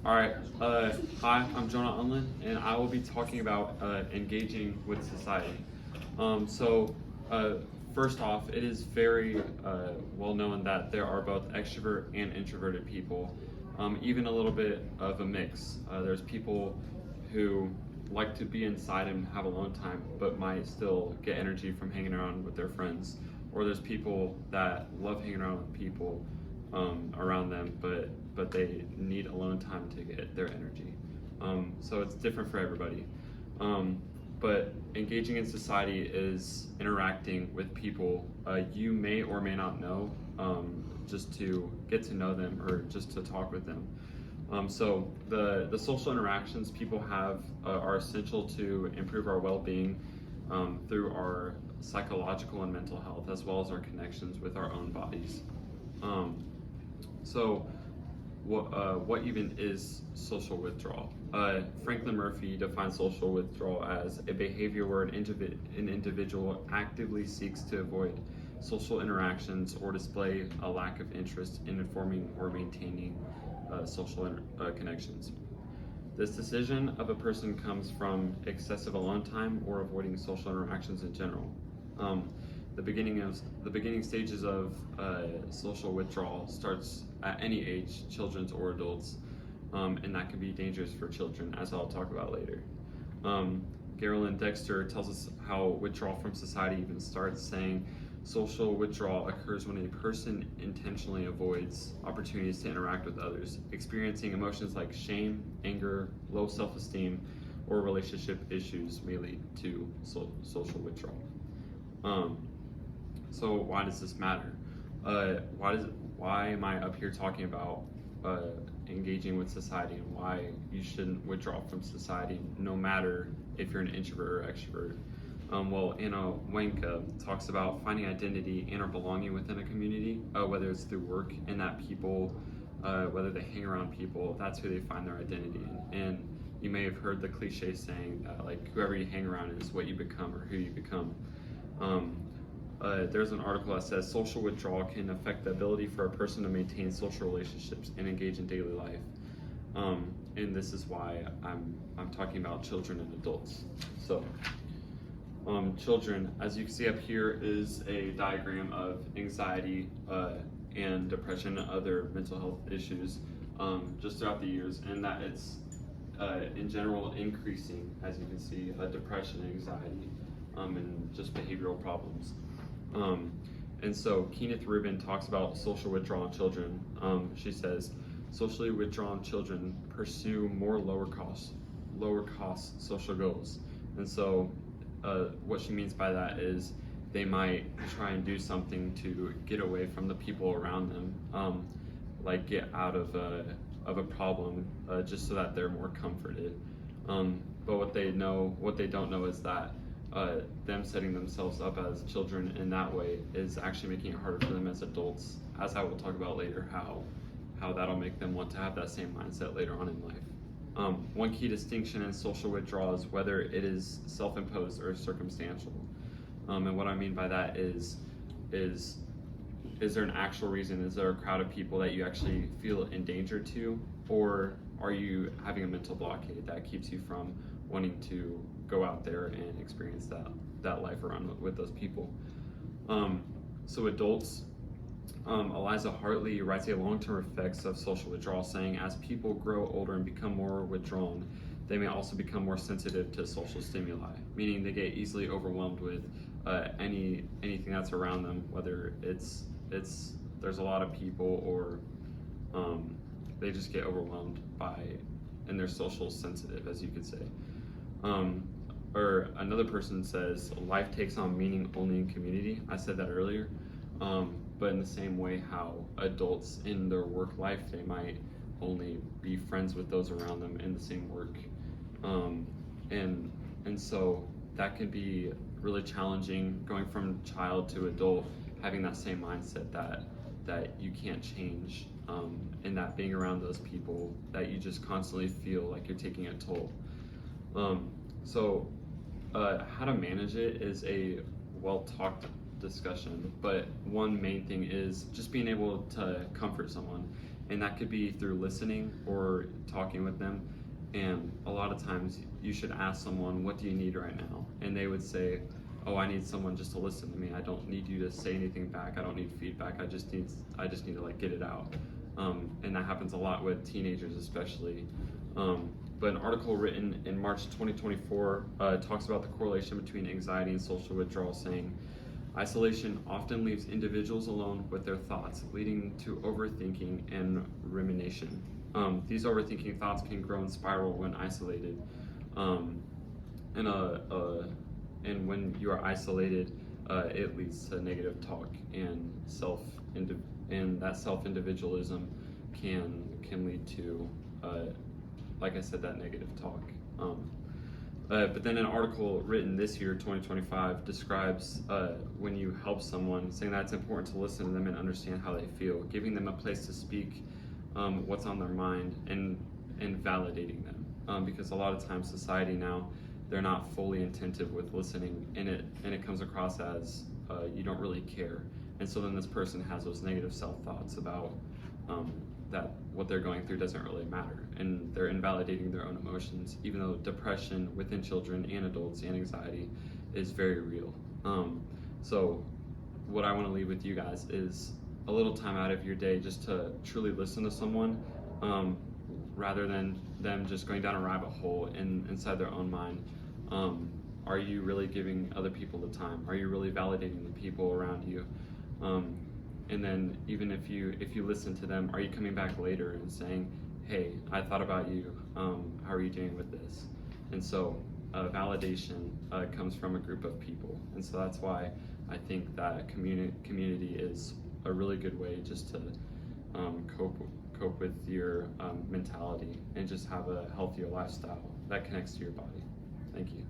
All right. Hi, I'm Jonah Unlin, and I will be talking about engaging with society. So, first off, it is very well known that there are both extrovert and introverted people, even a little bit of a mix. There's people who like to be inside and have alone time, but might still get energy from hanging around with their friends. Or there's people that love hanging around with people around them, but they need alone time to get their energy. So it's different for everybody. But engaging in society is interacting with people you may or may not know, just to get to know them or just to talk with them. So the social interactions people have are essential to improve our well-being through our psychological and mental health, as well as our connections with our own bodies. So what even is social withdrawal? Franklin Murphy defines social withdrawal as a behavior where an individual actively seeks to avoid social interactions or display a lack of interest in informing or maintaining social connections. This decision of a person comes from excessive alone time or avoiding social interactions in general. The beginning stages of social withdrawal starts at any age, children's or adults, and that can be dangerous for children, as I'll talk about later. Geraldine Dexter tells us how withdrawal from society even starts, saying, social withdrawal occurs when a person intentionally avoids opportunities to interact with others, experiencing emotions like shame, anger, low self-esteem, or relationship issues may lead to social withdrawal. So why does this matter? Why am I up here talking about engaging with society and why you shouldn't withdraw from society, no matter if you're an introvert or extrovert? Well, Anna Wenka talks about finding identity and or belonging within a community, whether it's through work, and that people, whether they hang around people, that's who they find their identity in. And you may have heard the cliche saying that like whoever you hang around is what you become or who you become. There's an article that says social withdrawal can affect the ability for a person to maintain social relationships and engage in daily life. And this is why I'm talking about children and adults. So, children, as you can see up here, is a diagram of anxiety and depression and other mental health issues just throughout the years, and that it's in general increasing, as you can see, depression, anxiety, and just behavioral problems. And so Kenneth Rubin talks about social withdrawal in children. She says, socially withdrawn children pursue more lower cost social goals. And so what she means by that is they might try and do something to get away from the people around them, like get out of a problem, just so that they're more comforted. But what they don't know is that them setting themselves up as children in that way is actually making it harder for them as adults, as I will talk about later, how that'll make them want to have that same mindset later on in life. One key distinction in social withdrawal is whether it is self-imposed or circumstantial. And what I mean by that is there an actual reason? Is there a crowd of people that you actually feel endangered to? Or are you having a mental blockade that keeps you from wanting to go out there and experience that life around with those people? So adults, Eliza Hartley writes a long-term effects of social withdrawal, saying as people grow older and become more withdrawn, they may also become more sensitive to social stimuli, meaning they get easily overwhelmed with anything that's around them, whether it's there's a lot of people or they just get overwhelmed and they're social sensitive, as you could say. Or another person says life takes on meaning only in community. I said that earlier. But in the same way how adults in their work life, they might only be friends with those around them in the same work. And so that can be really challenging going from child to adult, having that same mindset that you can't change, and that being around those people that you just constantly feel like you're taking a toll. So how to manage it is a well-talked discussion, but one main thing is just being able to comfort someone and that could be through listening or talking with them. And a lot of times you should ask someone, what do you need right now? And they would say, oh, I need someone just to listen to me. I don't need you to say anything back. I don't need feedback. I just need to like get it out. And that happens a lot with teenagers especially. But an article written in March 2024 talks about the correlation between anxiety and social withdrawal, saying, isolation often leaves individuals alone with their thoughts, leading to overthinking and rumination. These overthinking thoughts can grow and spiral when isolated. And when you are isolated, it leads to negative talk and that self-individualism can lead to, like I said, that negative talk. But then an article written this year, 2025, describes when you help someone, saying that it's important to listen to them and understand how they feel, giving them a place to speak what's on their mind, and validating them. Because a lot of times society now, they're not fully attentive with listening, and it comes across as you don't really care. And so then this person has those negative self-thoughts about that what they're going through doesn't really matter, and they're invalidating their own emotions, even though depression within children and adults and anxiety is very real. So what I want to leave with you guys is a little time out of your day just to truly listen to someone, rather than them just going down a rabbit hole inside their own mind. Are you really giving other people the time? Are you really validating the people around you? And then even if you listen to them, are you coming back later and saying, hey, I thought about you, how are you doing with this? And so validation comes from a group of people. And so that's why I think that community is a really good way just to cope with your mentality and just have a healthier lifestyle that connects to your body. Thank you.